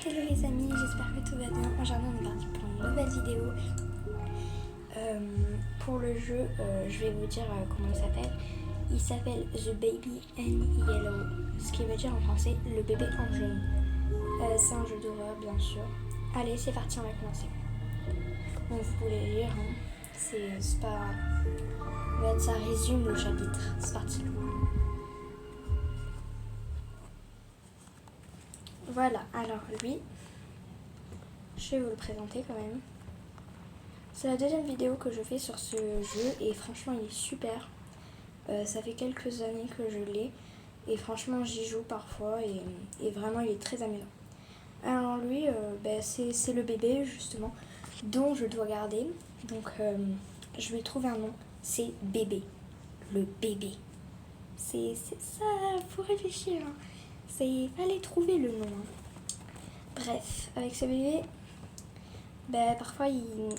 Hello les amis, j'espère que tout va bien. Aujourd'hui on est parti pour une nouvelle vidéo. Pour le jeu, je vais vous dire comment il s'appelle. Il s'appelle The Baby in Yellow, ce qui veut dire en français le bébé en jaune. C'est un jeu d'horreur bien sûr. Allez c'est parti, on va commencer. Bon, vous pouvez lire, hein. C'est pas... En fait, ça résume le chapitre. C'est parti. Voilà, alors lui, je vais vous le présenter quand même. C'est la deuxième vidéo que je fais sur ce jeu et franchement il est super. Ça fait quelques années que je l'ai et franchement j'y joue parfois et vraiment il est très amusant. Alors lui, c'est le bébé justement dont je dois garder. Donc je vais trouver un nom, c'est bébé. Le bébé. C'est ça, faut réfléchir. Hein. Fallait trouver le nom. Hein. Bref, avec ce bébé, parfois il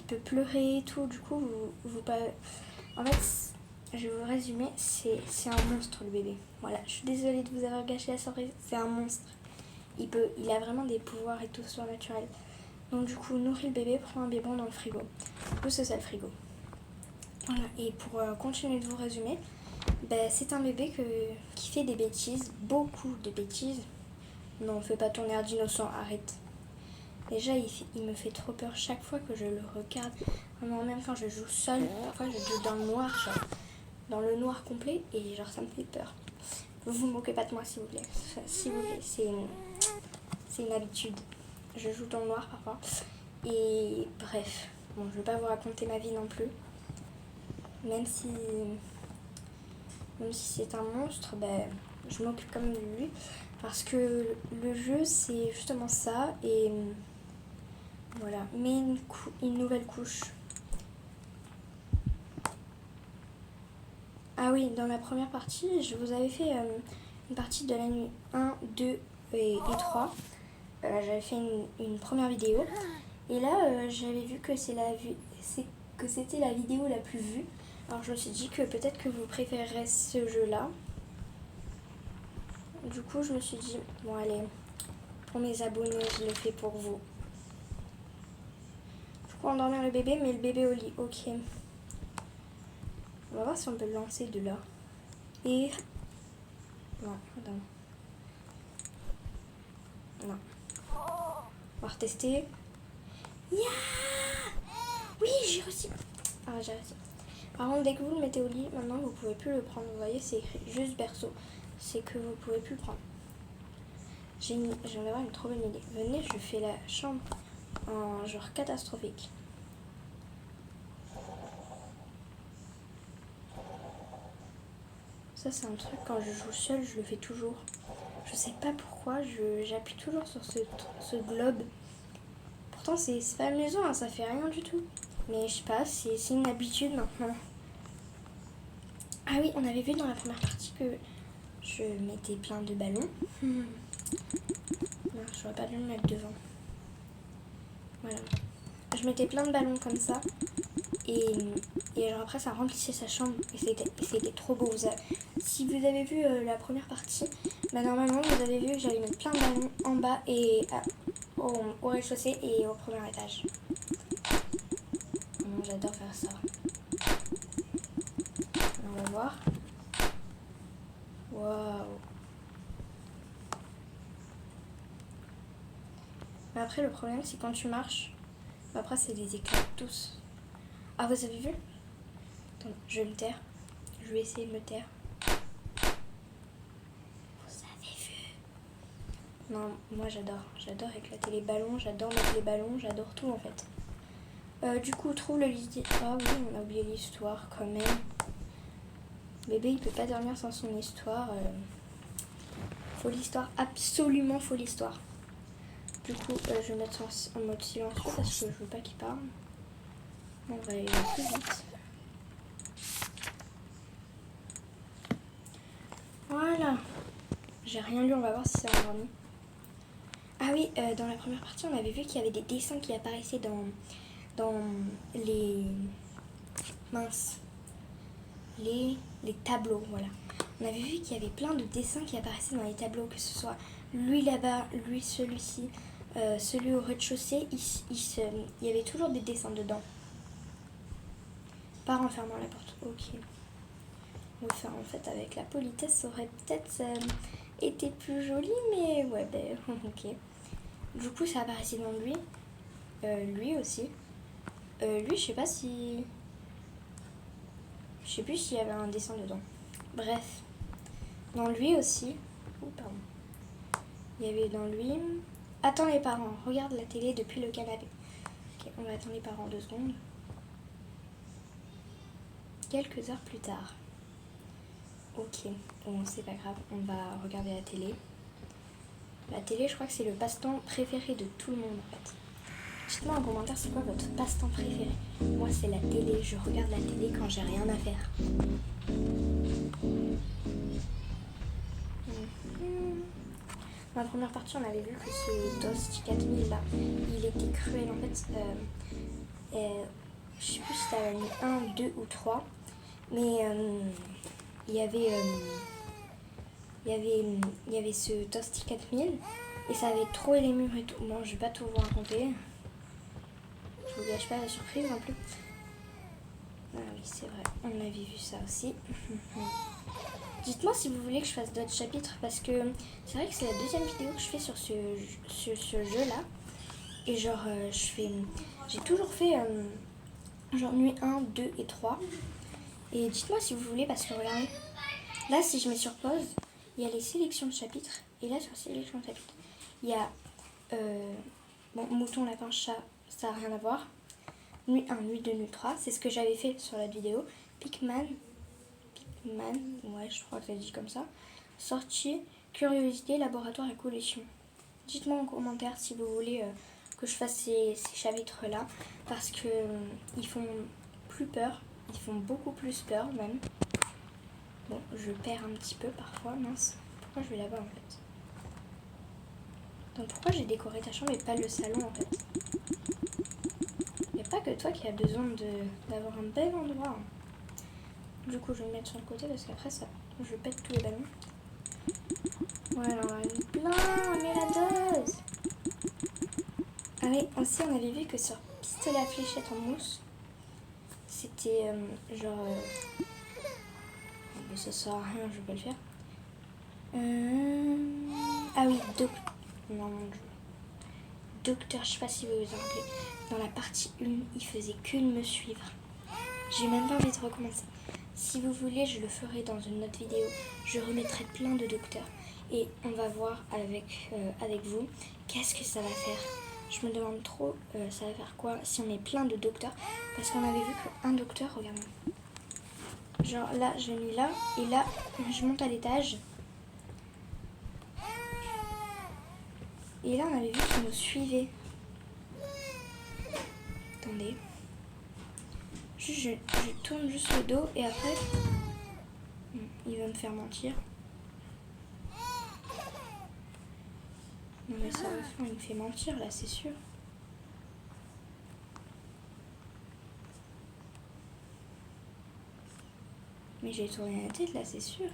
peut pleurer et tout, du coup vous pas... En fait, je vais vous résumer, c'est un monstre le bébé. Voilà, je suis désolée de vous avoir gâché la surprise, c'est un monstre. Il a vraiment des pouvoirs et tout surnaturels. Donc du coup, nourris le bébé, prends un biberon dans le frigo. Du coup, c'est ça le frigo. Voilà, et pour continuer de vous résumer, c'est un bébé qui fait des bêtises, beaucoup de bêtises. Non, fais pas ton air d'innocent, arrête. Déjà, il me fait trop peur chaque fois que je le regarde. Vraiment, même quand je joue seule, parfois je joue dans le noir, genre dans le noir complet, et genre ça me fait peur. Vous moquez pas de moi s'il vous plaît. S'il vous plaît, c'est une habitude. Je joue dans le noir parfois. Et bref, bon, je vais pas vous raconter ma vie non plus. Même si c'est un monstre, je m'occupe quand même de lui. Parce que le jeu, c'est justement ça. Et voilà, mets une nouvelle couche. Ah oui, dans la première partie, je vous avais fait une partie de la nuit 1, 2 et 3. J'avais fait une première vidéo. Et là, j'avais vu que c'était la vidéo la plus vue. Alors je me suis dit que peut-être que vous préférerez ce jeu-là. Du coup, je me suis dit, bon allez, pour mes abonnés, je le fais pour vous. Du coup, endormir le bébé, mais le bébé au lit, ok. On va voir si on peut le lancer de là. Et... Non, attends. Non. On va retester. Yeah! Oui, j'ai réussi. Ah, j'ai réussi. Par contre, dès que vous le mettez au lit, maintenant, vous pouvez plus le prendre. Vous voyez, c'est écrit juste berceau. C'est que vous pouvez plus le prendre. J'en ai une trop bonne idée. Venez, je fais la chambre en genre catastrophique. Ça, c'est un truc, quand je joue seule, je le fais toujours. Je sais pas pourquoi, j'appuie toujours sur ce globe. Pourtant, c'est pas amusant, hein, ça fait rien du tout. Mais je sais pas, c'est une habitude maintenant. Ah oui, on avait vu dans la première partie que je mettais plein de ballons. Non, j'aurais pas dû me mettre devant. Voilà. Je mettais plein de ballons comme ça. Et alors après, ça remplissait sa chambre. Et c'était trop beau. Si vous avez vu la première partie, normalement, vous avez vu que j'allais mettre plein de ballons en bas et au rez-de-chaussée et au premier étage. Vraiment, j'adore faire ça. On va voir. Waouh. Mais après, le problème, c'est quand tu marches, après, c'est des éclats tous. Ah, vous avez vu? Attends, je vais me taire. Je vais essayer de me taire. Vous avez vu? Non, moi j'adore. J'adore éclater les ballons, j'adore mettre les ballons, j'adore tout en fait. Du coup, trouve le lit. Ah oui, on a oublié l'histoire quand même. Bébé, il peut pas dormir sans son histoire. Faut l'histoire, absolument faut l'histoire. Du coup, je vais mettre en mode silencieux parce que je veux pas qu'il parle. On va aller plus vite. Voilà. J'ai rien lu, on va voir si c'est endormi. Ah oui, dans la première partie, on avait vu qu'il y avait des dessins qui apparaissaient dans les... minces. Les tableaux, voilà. on avait vu qu'il y avait plein de dessins qui apparaissaient dans les tableaux, que ce soit lui là-bas, lui celui-ci, celui au rez-de-chaussée, il y avait toujours des dessins dedans. Pas en fermant la porte, ok. Enfin, en fait, avec la politesse, ça aurait peut-être été plus joli, mais ouais, ben, ok. Du coup, ça apparaissait dans lui. Lui aussi. Lui, je sais pas si... Je sais plus s'il y avait un dessin dedans. Bref. Dans lui aussi. Oh, pardon. Il y avait dans lui... Attends les parents. Regarde la télé depuis le canapé. Ok, on va attendre les parents 2 secondes. Quelques heures plus tard. Ok, bon, c'est pas grave. On va regarder la télé. La télé, je crois que c'est le passe-temps préféré de tout le monde, en fait. Dites-moi en commentaire, c'est quoi votre passe-temps préféré? Moi, c'est la télé. Je regarde la télé quand j'ai rien à faire. Dans la première partie, on avait vu que ce Toast 4000 là, il était cruel. En fait, je sais plus si t'avais mis 1, 2 ou 3. Mais il y avait ce Toasty 4000 et ça avait troué les murs et tout. Bon, je vais pas tout vous raconter. Je vous gâche pas la surprise non plus. Ah oui, c'est vrai, on avait vu ça aussi. Dites-moi si vous voulez que je fasse d'autres chapitres parce que c'est vrai que c'est la 2e vidéo que je fais sur ce jeu-là. Et genre, j'ai toujours fait genre nuit 1, 2 et 3. Et dites-moi si vous voulez parce que regardez. Là, si je mets sur pause, il y a les sélections de chapitres. Et là, sur sélection de chapitres, il y a bon, mouton, lapin, chat, ça n'a rien à voir. Nuit 1, nuit 2, nuit 3. C'est ce que j'avais fait sur la vidéo. Pikman, ouais, je crois que ça dit comme ça. Sortie, curiosité, laboratoire et collection. Dites-moi en commentaire si vous voulez que je fasse ces chapitres-là. Parce que ils font plus peur. Ils font beaucoup plus peur même. Bon, je perds un petit peu parfois, mince. Pourquoi je vais là-bas en fait? Donc pourquoi j'ai décoré ta chambre et pas le salon en fait? Il n'y a pas que toi qui as besoin d'avoir un bel endroit. Du coup, je vais me mettre sur le côté parce qu'après ça, je pète tous les ballons. Voilà, on a mis plein, mais la dose! Ah oui, aussi on avait vu que sur pistolet à fléchette en mousse, c'était genre... mais ça sert à rien, je vais pas le faire. Ah oui, non, mon Dieu. Docteur, je sais pas si vous vous en rappelez, dans la partie 1, il faisait que de me suivre. J'ai même pas envie de recommencer. Si vous voulez, je le ferai dans une autre vidéo. Je remettrai plein de docteurs. Et on va voir avec vous qu'est-ce que ça va faire. Je me demande trop, ça va faire quoi si on met plein de docteurs. Parce qu'on avait vu qu'un docteur, regardez. Genre là, je l'ai mis là. Et là, je monte à l'étage. Et là, on avait vu qu'il nous suivait. Attendez. Je tourne juste le dos et après... il va me faire mentir. Non mais sérieusement, il me fait mentir là, c'est sûr. Mais j'ai tourné la tête là, c'est sûr.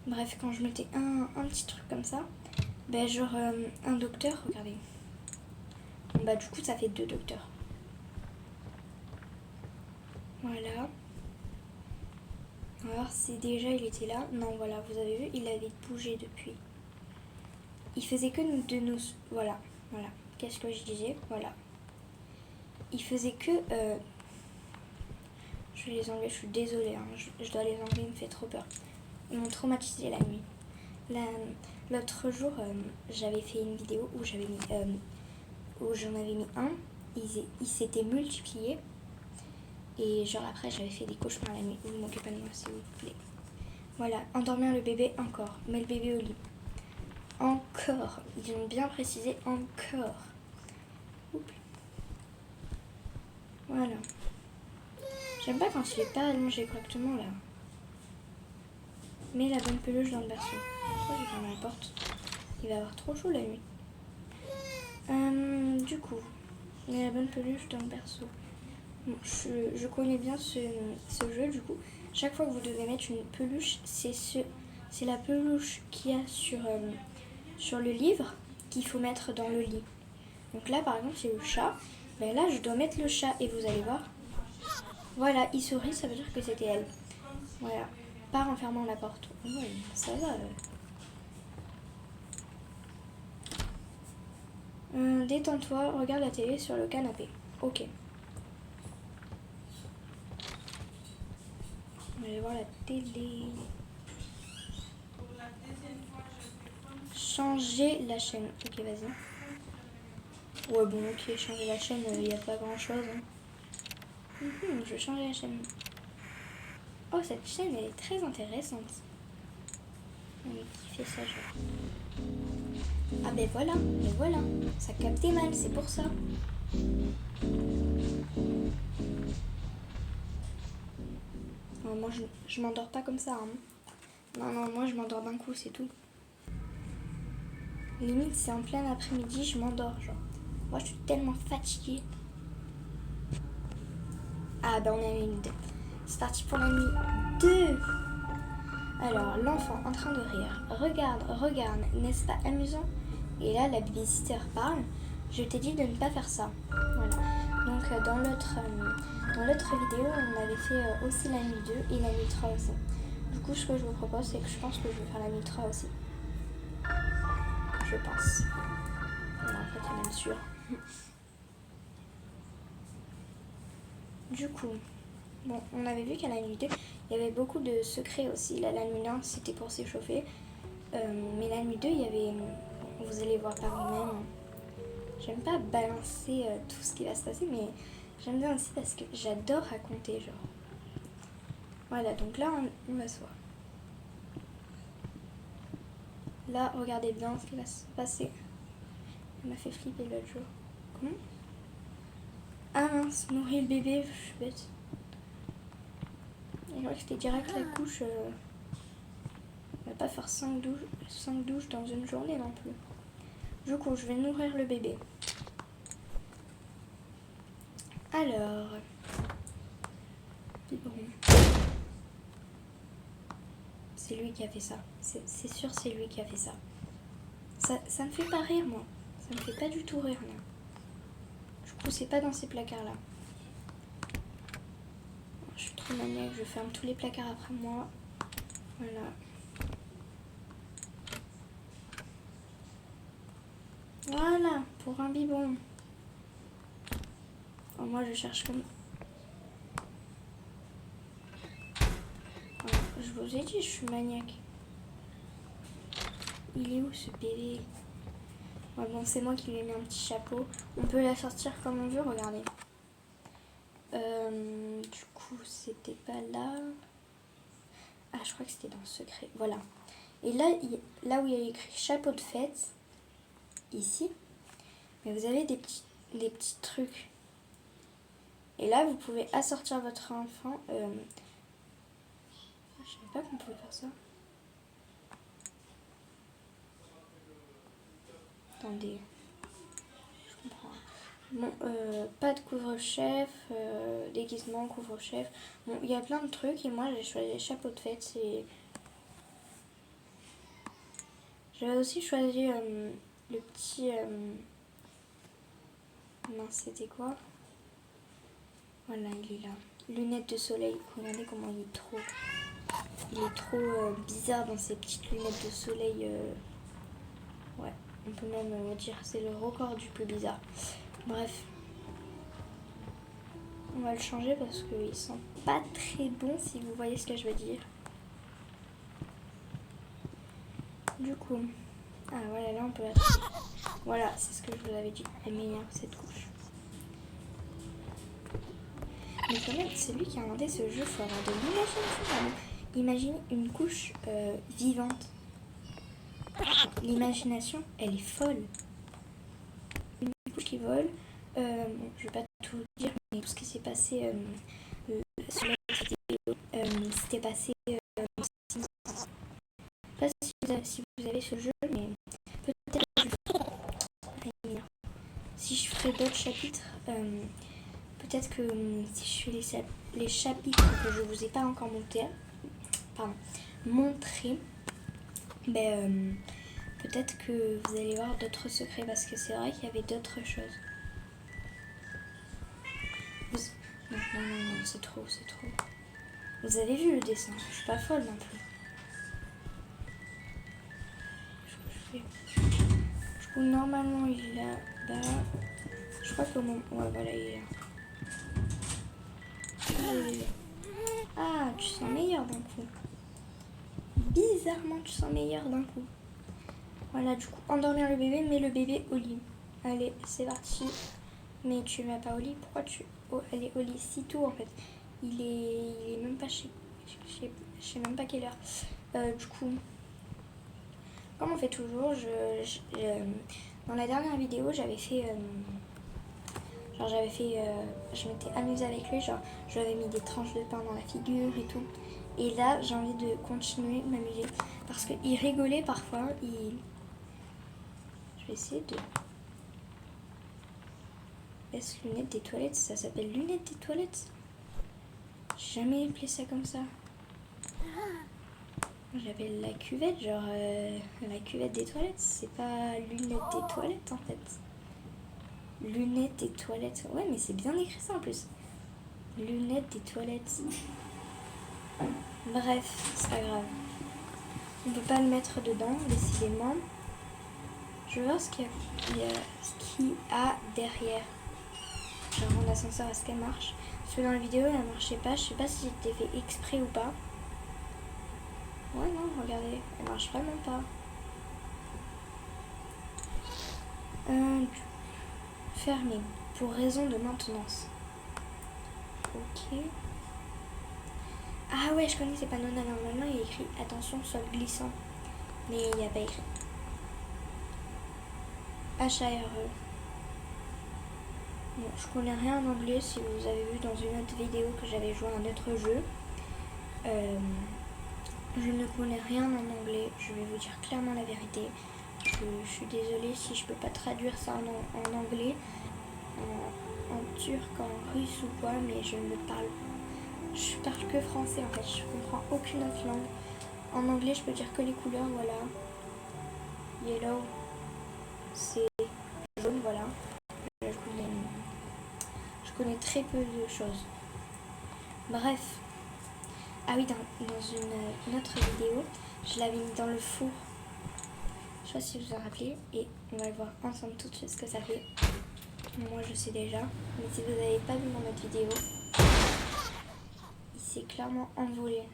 Bref, quand je mettais un petit truc comme ça, ben genre un docteur, regardez. Bah du coup ça fait 2 docteurs. Voilà. Alors si déjà il était là, non voilà, vous avez vu, il avait bougé depuis. Il faisait que de nous... Voilà, voilà. Qu'est-ce que je disais? Voilà. Il faisait que... Je vais les enlever, je suis désolée, hein. Je dois les enlever, il me fait trop peur. Ils m'ont traumatisé la nuit. L'autre jour, j'avais fait une vidéo où j'avais mis... où j'en avais mis un, il s'était multiplié. Et genre après, j'avais fait des cauchemars la nuit. Vous ne moquez pas de moi, s'il vous plaît. Voilà, endormir le bébé encore. Mets le bébé au lit. Encore. Ils ont bien précisé encore. Oups. Voilà. J'aime pas quand il est pas allongé correctement là. Mets la bonne peluche dans le berceau. Pourquoi j'ai fermé la porte? Il va avoir trop chaud la nuit. Du coup, mets la bonne peluche dans le berceau. Bon, je connais bien ce jeu, du coup. Chaque fois que vous devez mettre une peluche, c'est la peluche qu'il y a sur le livre qu'il faut mettre dans le lit. Donc là, par exemple, c'est le chat. Ben là, je dois mettre le chat et vous allez voir. Voilà, il sourit, ça veut dire que c'était elle. Voilà, pas en fermant la porte. Oh, ouais, ça va. Détends-toi, regarde la télé sur le canapé. Ok. On va aller voir la télé. Changer la chaîne. Ok, vas-y. Ouais, bon, ok, changer la chaîne, il n'y a pas grand-chose. Hein. Je vais changer la chaîne. Oh, cette chaîne, elle est très intéressante. Qui fait ça, genre. Ah, ben voilà. Ça captait mal, c'est pour ça. Non, moi, je m'endors pas comme ça. Hein. Non, moi, je m'endors d'un coup, c'est tout. Limite, c'est en plein après-midi, je m'endors, genre. Moi, je suis tellement fatiguée. Ah, ben, on a une idée. C'est parti pour la nuit 2. Alors, l'enfant en train de rire. Regarde, n'est-ce pas amusant? Et là, la babysitter parle. Je t'ai dit de ne pas faire ça. Voilà. Donc, dans l'autre vidéo, on avait fait aussi la nuit 2 et la nuit 3 aussi. Du coup, ce que je vous propose, c'est que je pense que je vais faire la nuit 3 aussi. Je pense. Non, en fait, c'est même sûr. Du coup, bon, on avait vu qu'à la nuit 2, il y avait beaucoup de secrets aussi. Là, la nuit 1, c'était pour s'échauffer. Mais la nuit 2, il y avait... Vous allez voir par vous-même. J'aime pas balancer tout ce qui va se passer, mais j'aime bien aussi parce que j'adore raconter, genre. Voilà, donc là, on va se voir. Là, regardez bien ce qui va se passer. Elle m'a fait flipper l'autre jour. Comment? Ah mince, nourrir le bébé, je suis bête. Je crois que c'était direct la couche. On va pas faire 5 douches dans une journée non plus. Du coup, je vais nourrir le bébé. Alors, biberon. C'est lui qui a fait ça. C'est sûr, c'est lui qui a fait ça. Ça me fait pas rire, moi. Ça me fait pas du tout rire, là. Du coup, c'est pas dans ces placards-là. Je suis trop maniaque, je ferme tous les placards après moi. Voilà. Voilà, pour un biberon. Oh, moi, je cherche comme... Voilà, je vous ai dit, je suis maniaque. Il est où, ce bébé? Ouais, bon, c'est moi qui lui ai mis un petit chapeau. On peut la sortir comme on veut, regardez. Du coup, c'était pas là. Ah, je crois que c'était dans le secret. Voilà. Et là, là où il y a écrit chapeau de fête, ici, mais vous avez des petits trucs. Et là, vous pouvez assortir votre enfant. Je savais pas qu'on pouvait faire ça. Attendez. Je comprends. Bon, pas de couvre-chef, déguisement, couvre-chef. Bon, il y a plein de trucs et moi j'ai choisi chapeau de fête. J'avais aussi choisi le petit... mince, c'était quoi? Voilà, il est là. Lunettes de soleil. Regardez comment il est trop bizarre dans ses petites lunettes de soleil. Ouais, on peut même dire c'est le record du plus bizarre. Bref. On va le changer parce qu'il sent pas très bon, si vous voyez ce que je veux dire. Du coup... Ah voilà, là on peut la trouver. Voilà, c'est ce que je vous avais dit. Elle m'énerve cette couche. Mais quand même, celui qui a inventé ce jeu, faut avoir de l'imagination. Imaginez une couche vivante. L'imagination, elle est folle. Une couche qui vole. Bon, je vais pas tout dire, mais tout ce qui s'est passé sur la vidéo, c'était passé. Je sais pas si vous avez ce jeu, mais peut-être que si je ferai d'autres chapitres, peut-être que si je fais les chapitres que je vous ai pas encore montré, ben, peut-être que vous allez voir d'autres secrets parce que c'est vrai qu'il y avait d'autres choses. Non, c'est trop. Vous avez vu le dessin, je suis pas folle non plus. Du coup, normalement, il est là-bas. Je crois qu'au moment... Ouais, voilà, il est là. Ah, tu sens meilleur d'un coup. Bizarrement, tu sens meilleur d'un coup. Voilà, du coup, endormir le bébé, mets le bébé au lit. Allez, c'est parti. Mais tu ne vas pas au lit. Pourquoi tu... Oh, elle est au lit si tôt, en fait. Il est même pas chez... Je sais même pas quelle heure. Du coup, comme on fait toujours, dans la dernière vidéo, j'avais fait... je m'étais amusée avec lui, genre je lui avais mis des tranches de pain dans la figure et tout. Et là, j'ai envie de continuer de m'amuser parce qu'il rigolait parfois. Je vais essayer de... Est-ce lunettes des toilettes? Ça s'appelle lunettes des toilettes? J'ai jamais appelé ça comme ça. J'appelle la cuvette, genre la cuvette des toilettes. C'est pas lunettes des toilettes en fait. Lunettes des toilettes. Ouais, mais c'est bien écrit ça en plus. Lunettes des toilettes. Bref, c'est pas grave. On peut pas le mettre dedans, décidément. Je vais voir ce qu'il y a derrière. Genre mon ascenseur, est-ce qu'elle marche? Parce que dans la vidéo, elle marchait pas. Je sais pas si c'était fait exprès ou pas. Ouais, non, regardez, elle marche vraiment pas. Fermé, pour raison de maintenance. Ok. Ah ouais, je connais ces panneaux. Normalement, il y a écrit attention sol glissant. Mais il n'y a pas écrit. HARE. Bon, je connais rien en anglais. Si vous avez vu dans une autre vidéo que j'avais joué à un autre jeu. Je ne connais rien en anglais. Je vais vous dire clairement la vérité. Je suis désolée si je peux pas traduire ça en anglais, en turc, en russe ou quoi, mais je parle que français en fait. Je comprends aucune autre langue. En anglais, je peux dire que les couleurs, voilà. Yellow, c'est jaune, voilà. Je connais très peu de choses. Bref. Ah oui, dans une autre vidéo, je l'avais mis dans le four. Je sais pas si vous en rappelez. Et on va le voir ensemble tout de suite ce que ça fait. Moi, je sais déjà. Mais si vous n'avez pas vu mon autre vidéo, il s'est clairement envolé.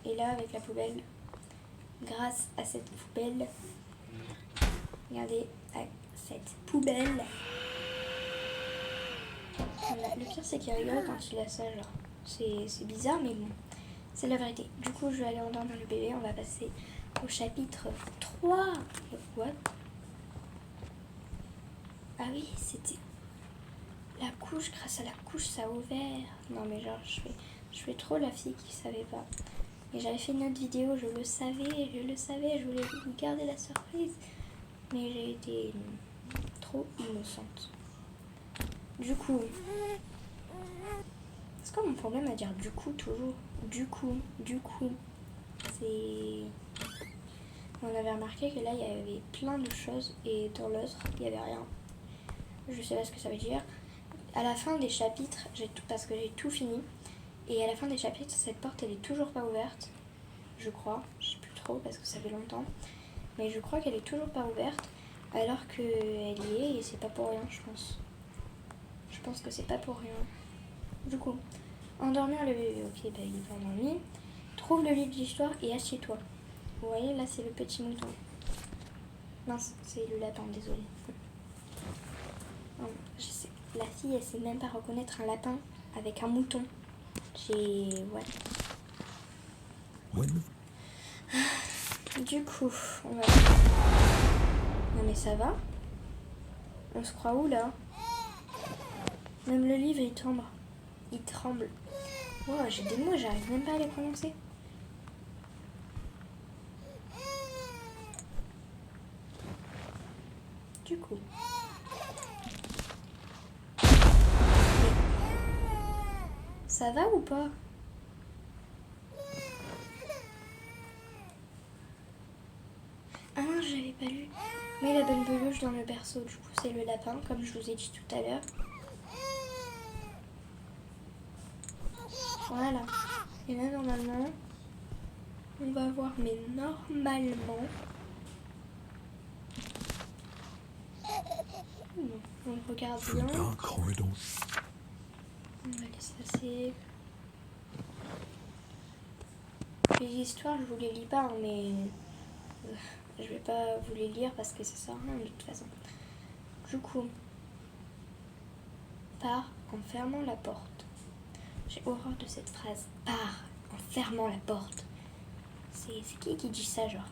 Et là, avec la poubelle, grâce à cette poubelle, regardez, à cette poubelle. Voilà. Le pire, c'est qu'il rigole quand il a ça, genre. C'est bizarre, mais bon. C'est la vérité. Du coup, je vais aller endormir le bébé. On va passer au chapitre 3. What? Ah oui, c'était la couche. Grâce à la couche, ça a ouvert. Non, mais genre, je fais trop la fille qui savait pas. Et j'avais fait une autre vidéo, je le savais. Je voulais vous garder la surprise. Mais j'ai été trop innocente. Du coup... C'est quoi mon problème à dire du coup toujours? Du coup, c'est... On avait remarqué que là, il y avait plein de choses et dans l'autre, il n'y avait rien. Je sais pas ce que ça veut dire. À la fin des chapitres, parce que j'ai tout fini, et à la fin des chapitres, cette porte, elle est toujours pas ouverte. Je crois. Je sais plus trop parce que ça fait longtemps. Mais je crois qu'elle est toujours pas ouverte, alors qu'elle y est et c'est pas pour rien, je pense. Je pense que c'est pas pour rien. Du coup, endormir le bébé. Ok, bah il est pas endormi. Trouve le livre d'histoire et assieds-toi. Vous voyez, là c'est le petit mouton. Mince, c'est le lapin, désolé. Non, je sais, la fille, elle sait même pas reconnaître un lapin avec un mouton. Ouais. Du coup, on va... Non mais ça va? On se croit où là? Même le livre, il tombe. Il tremble. Wow, j'ai des mots, j'arrive même pas à les prononcer. Du coup. Ça va ou pas? Ah non, j'avais pas lu. Mais la bonne beluche dans le berceau, du coup, c'est le lapin, comme je vous ai dit tout à l'heure. Voilà. Et là, normalement, on va voir, mais normalement... Bon, on regarde bien. On va laisser passer. Les histoires, je vous les lis pas, hein, mais je vais pas vous les lire parce que ça sert à rien de toute façon. Du coup, pars en fermant la porte. J'ai horreur de cette phrase. Pars en fermant la porte. C'est qui dit ça, genre?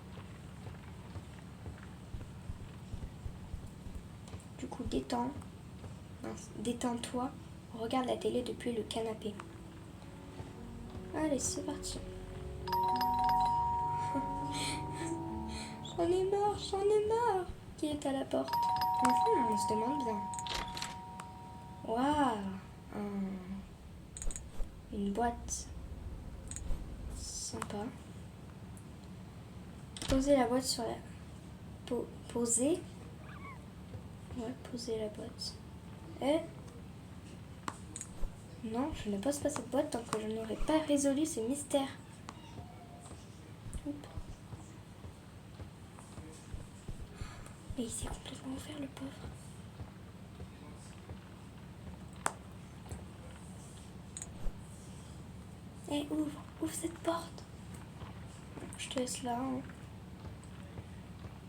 Du coup, détends-toi, regarde la télé depuis le canapé. Allez, c'est parti. J'en ai marre. Qui est à la porte? On se demande bien. Waouh, une boîte sympa. Posez la boîte sur la... Posez. Ouais, posez la boîte. Non, je ne pose pas cette boîte tant que je n'aurai pas résolu ce mystère. Oups. Mais il s'est complètement ouvert, le pauvre. Ouvre cette porte. Je te laisse là. Hein.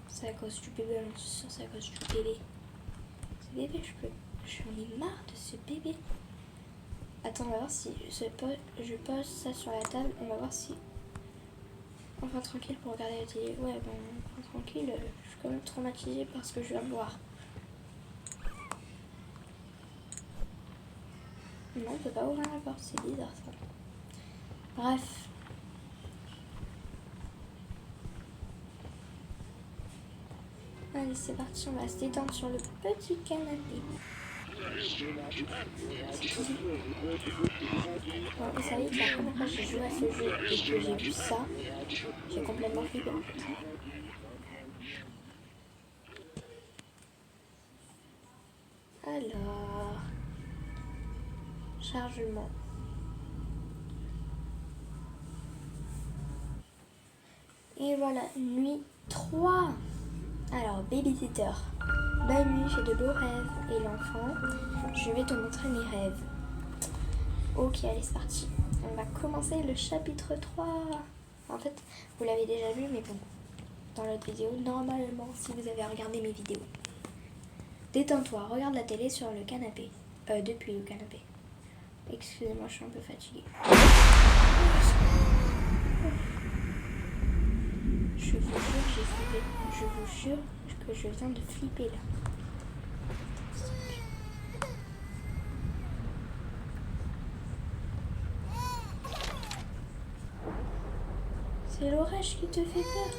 C'est à cause du bébé, j'en suis sûre, c'est à cause du bébé. Ce bébé, j'en ai marre de ce bébé. Attends, on va voir si je pose ça sur la table. On va voir si... Enfin, tranquille pour regarder la télé. Ouais, bon, enfin, tranquille. Je suis quand même traumatisée par ce que je viens de voir. Non, on peut pas ouvrir la porte. C'est bizarre, ça. Bref. Allez, c'est parti. On va se détendre sur le petit canapé. Bon, vous savez que la première fois que j'ai joué à ce jeu et que j'ai vu ça, j'ai complètement flippé en fait. Alors, chargement. Et voilà, nuit 3. Alors, babysitter. Bonne nuit, fais de beaux rêves. Et l'enfant, je vais te montrer mes rêves. Ok, allez, c'est parti. On va commencer le chapitre 3. En fait, vous l'avez déjà vu, mais bon, dans l'autre vidéo, normalement, si vous avez regardé mes vidéos. Détends-toi, regarde la télé sur le canapé. Depuis le canapé. Excusez-moi, je suis un peu fatiguée. Je vous jure, j'ai flippé. Je vous jure que je viens de flipper là. C'est l'orage qui te fait peur.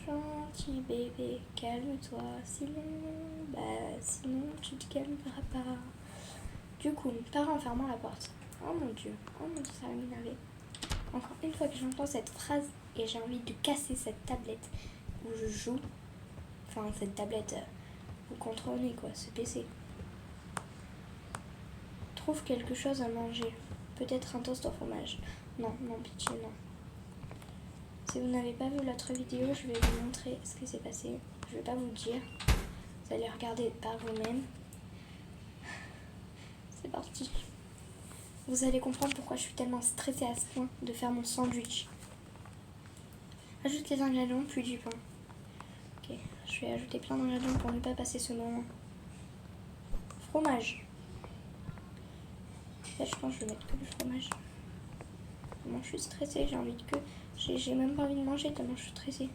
Gentil bébé, calme-toi. Sinon tu te calmeras pas. Du coup, pars en fermant la porte. Oh mon dieu, ça va m'énerver. Encore une fois que j'entends cette phrase et j'ai envie de casser cette tablette où je joue. Enfin, cette tablette, vous comprenez quoi, ce PC. Trouve quelque chose à manger. Peut-être un toast au fromage. Non, pitié, non. Si vous n'avez pas vu l'autre vidéo, je vais vous montrer ce qui s'est passé. Je vais pas vous dire. Vous allez regarder par vous-même. C'est parti. Vous allez comprendre pourquoi je suis tellement stressée à ce point de faire mon sandwich. Ajoute les ingrédients, puis du pain. Ok, je vais ajouter plein d'ingrédients pour ne pas passer ce moment. Fromage. Là, je pense que je vais mettre que du fromage. Tellement je suis stressée, j'ai même pas envie de manger tellement je suis stressée.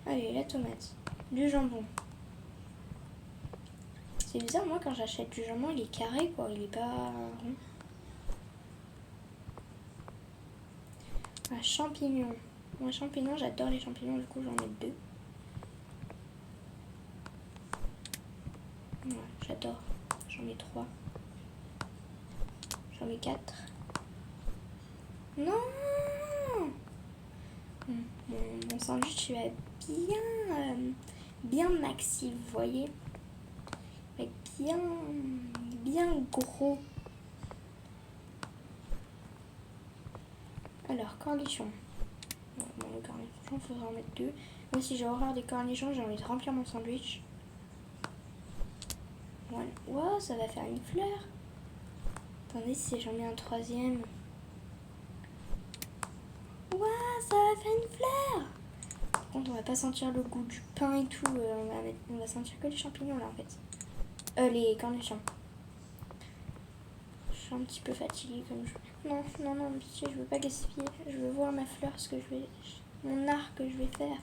Allez, la tomate. Du jambon. C'est bizarre, moi, quand j'achète du jambon, il est carré, quoi. Il est pas rond. Champignons. Moi, champignons, j'adore les champignons, du coup, j'en mets 2. Ouais, j'adore. J'en mets 3. J'en mets 4. Non. Mon sandwich il va être bien maxi, vous voyez. Il va être bien gros. Alors, cornichons. Bon, le cornichon, il faudra en mettre 2. Moi, si j'ai horreur des cornichons, j'ai envie de remplir mon sandwich. Voilà. Wow, ça va faire une fleur. Attendez, si j'en mets un 3e. Wow, ça va faire une fleur. Par contre, on va pas sentir le goût du pain et tout. On va sentir que les champignons là en fait. Les cornichons. Je suis un petit peu fatiguée comme je... Non, pitié, je veux pas gaspiller. Je veux voir ma fleur, mon art que je vais faire.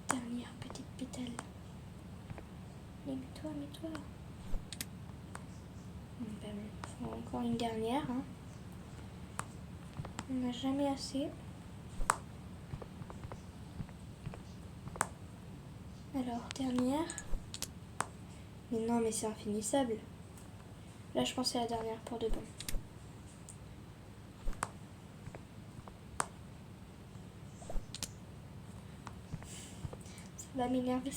Dernière petite pétale. Mets-toi. Ben, faut encore une dernière. Hein. On n'a jamais assez. Alors, dernière. Mais non, mais c'est infinissable. Là, je pense que c'est la dernière pour de bon. Ça va m'énerver.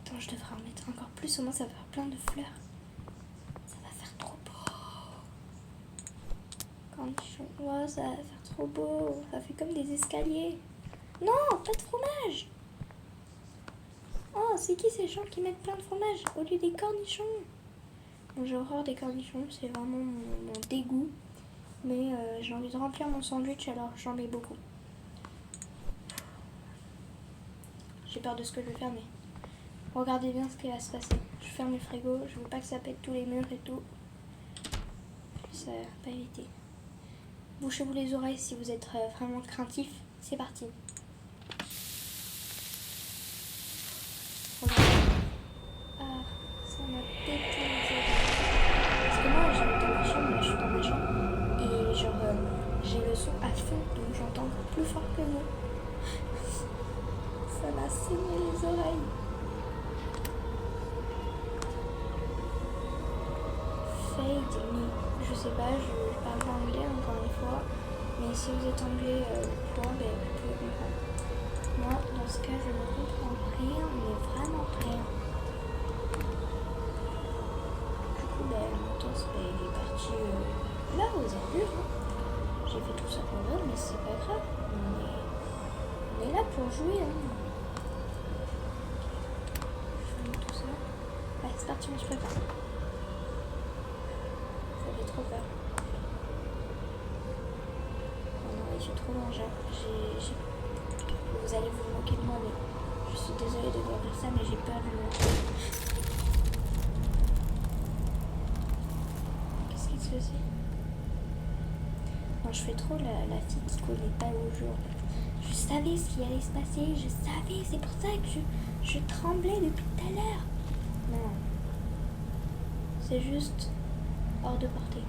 Attends, je devrais en mettre encore plus. Au moins, ça va faire plein de fleurs. Ça va faire trop beau. Cornichon. Oh, ça va faire trop beau. Ça fait comme des escaliers. Non, pas de fromage. Oh, c'est qui ces gens qui mettent plein de fromage au lieu des cornichons? Bon, j'ai horreur des cornichons, c'est vraiment mon dégoût. Mais j'ai envie de remplir mon sandwich, alors j'en mets beaucoup. J'ai peur de ce que je vais faire, mais regardez bien ce qui va se passer. Je ferme le frigo, je veux pas que ça pète tous les murs et tout. Ça va pas éviter. Bouchez-vous les oreilles si vous êtes vraiment craintif. C'est parti. Ah, ça m'a pété les oreilles. Parce que moi, j'habite dans ma chambre, là, je suis dans ma chambre. Et genre, j'ai le son à fond, donc j'entends encore plus fort que vous. Ça m'a saigné les oreilles. Fade me. Je sais pas, je parle pas anglais encore une fois. Mais si vous êtes anglais, vous pouvez comprendre. Moi, dans ce cas, je ne comprends rien, mais vraiment rien. Du coup, mon toast, il est parti là, vous avez vu. Hein. J'ai fait tout ça pour rien, mais c'est pas grave. On est là pour jouer. Hein. Je fais tout ça. Allez, c'est parti, on se prépare. Ça fait trop peur. Oh non, j'ai trop mangé. Vous allez vous moquer de moi, mais je suis désolée de vous dire ça, mais j'ai peur de moi. Qu'est-ce qu'il se faisait? Non, je fais trop la fille qui connaît pas le jour. Je savais ce qui allait se passer, je savais, c'est pour ça que je tremblais depuis tout à l'heure. Non, c'est juste hors de portée.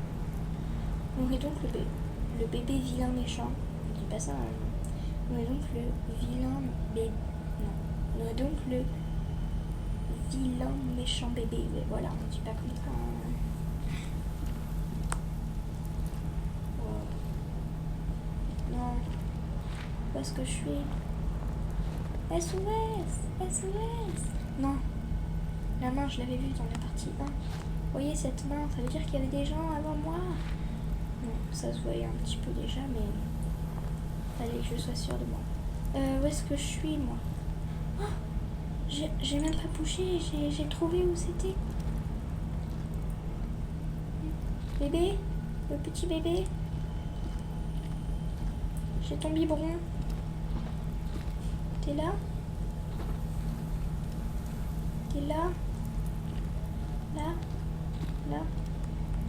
On est donc le bébé vilain méchant. On dit pas ça, hein. On est donc le vilain bébé. Non. On est donc le vilain méchant bébé. Mais voilà, on dit pas comme ça. Hein. Wow. Non. Où est-ce que je suis? SOS. Non. La main, je l'avais vue dans la partie 1. Vous voyez cette main, ça veut dire qu'il y avait des gens avant moi. Non, ça se voyait un petit peu déjà, mais fallait que je sois sûre de moi. Où est-ce que je suis, moi? Oh, j'ai même pas bougé, j'ai trouvé où c'était. Bébé, le petit bébé. J'ai ton biberon. T'es là? T'es là? Là?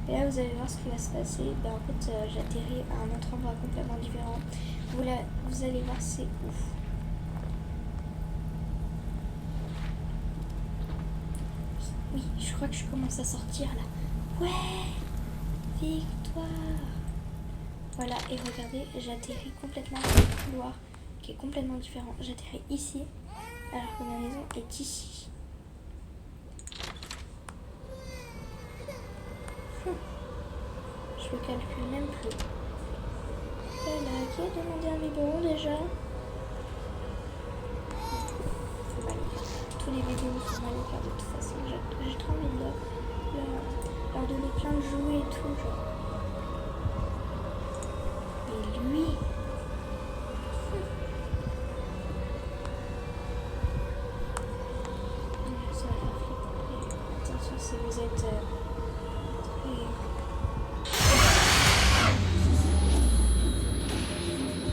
Et là, vous allez voir ce qui va se passer. En fait, j'atterris à un autre endroit complètement différent. Vous allez voir, c'est ouf. Oui, je crois que je commence à sortir là. Ouais! Victoire! Voilà, et regardez, j'atterris complètement dans un couloir qui est complètement différent. J'atterris ici. alors que ma maison est ici. Je le calcule même plus. Voilà, qui a demandé un biberon déjà? Faut mal le faire. Tous les vidéos sont mal le faire de toute façon. J'ai trop envie de leur donner plein de jouets et tout, genre. Et lui... Ça va faire flipper. Attention si vous êtes très...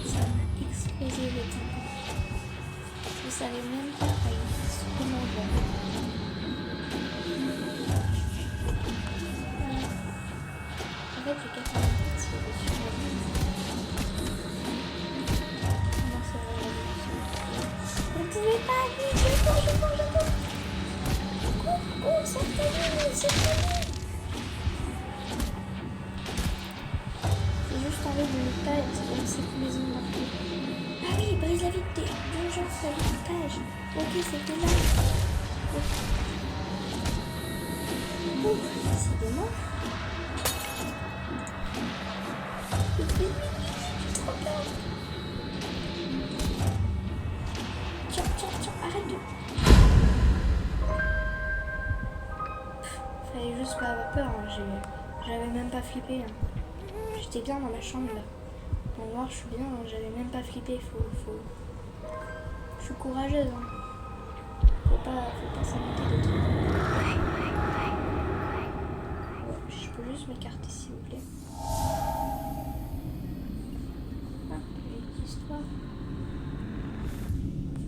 Ça va exploser le tympans. Vous savez même pas à une comment bon. En fait, j'ai 80 minutes si je suis comment ça va la vous pouvez pas aller, je cours. Oh, sortez-le. C'est juste envie de ne pas être dans cette maison non plus. Ah oui, brise la vitre d'urgence à l'étage. Ok, c'était là. Oh, décidément. Trop peur. Tiens, arrête de... Fallait juste pas avoir peur, hein. J'avais même pas flippé. Hein. J'étais bien dans ma chambre là. Dans le noir, je suis bien, hein. J'avais même pas flippé. Je suis courageuse. Hein. Faut pas s'inventer de trucs. Ouais, je peux juste m'écarter s'il vous plaît. Ah, une histoire.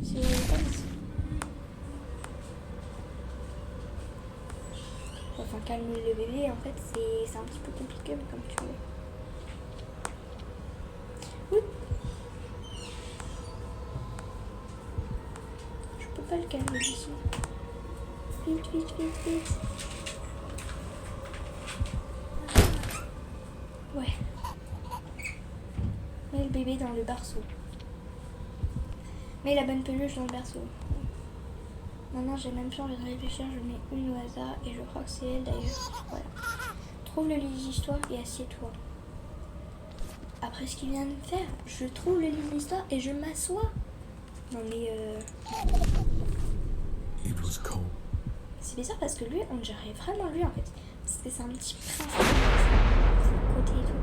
C'est pas ici. Enfin, calmer le bébé, en fait, c'est un petit peu compliqué, mais comme tu veux. Oui. Je peux pas le calmer d'ici. Vite. Ouais. Mets le bébé dans le berceau. Mets la bonne peluche dans le berceau. Maintenant, j'ai même plus envie de réfléchir, je mets une au hasard et je crois que c'est elle d'ailleurs. Voilà. Trouve le lit d'histoire et assieds-toi. Après ce qu'il vient de faire, je trouve le lit d'histoire et je m'assois. Non mais c'est bizarre parce que lui, on dirait vraiment lui en fait. Parce que c'est un petit prince côté et tout.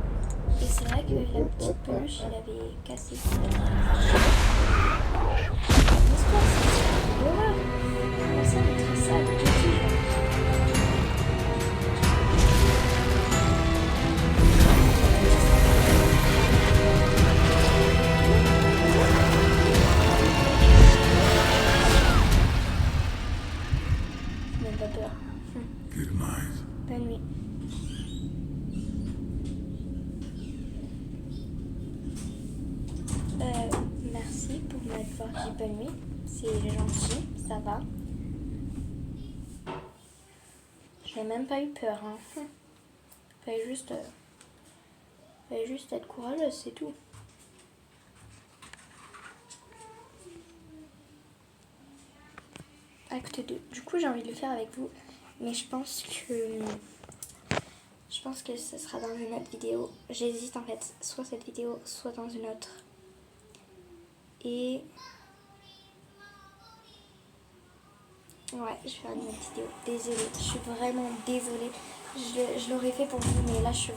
Et c'est vrai que la petite peluche, il avait cassé. L'histoire, c'est l'horreur. Comment ça, mettre ça à côté de lui, même pas peur. Bonne nuit. Merci pour m'avoir dit bonne nuit. C'est gentil, ça va. J'ai même pas eu peur. Hein. Fallait juste être courageuse, c'est tout. Acte 2. Du coup, j'ai envie de le faire avec vous, mais je pense que ce sera dans une autre vidéo. J'hésite en fait, soit cette vidéo, soit dans une autre. Et ouais, je vais faire une autre vidéo. Désolée, je suis vraiment désolée. Je l'aurais fait pour vous, mais là je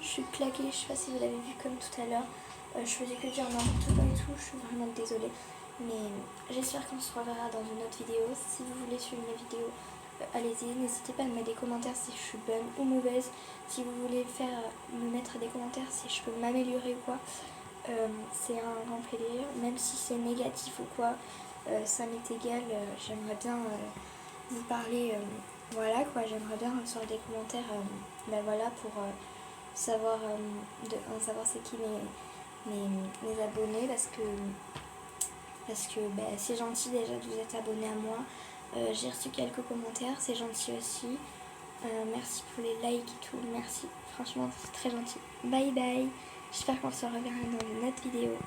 suis claquée. Je sais pas si vous l'avez vu comme tout à l'heure. Je faisais que dire n'importe quoi et tout. Je suis vraiment désolée. Mais j'espère qu'on se reverra dans une autre vidéo. Si vous voulez suivre mes vidéos, allez-y. N'hésitez pas à me mettre des commentaires si je suis bonne ou mauvaise. Si vous voulez me mettre des commentaires si je peux m'améliorer ou quoi. C'est un grand plaisir. Même si c'est négatif ou quoi, ça m'est égal. J'aimerais bien vous parler. Voilà quoi, j'aimerais bien recevoir des commentaires. Voilà, pour savoir c'est qui mes abonnés, parce que c'est gentil déjà de vous être abonné à moi. J'ai reçu quelques commentaires, c'est gentil aussi. Merci pour les likes et tout, merci, franchement c'est très gentil. Bye bye, j'espère qu'on se reverra dans une autre vidéo.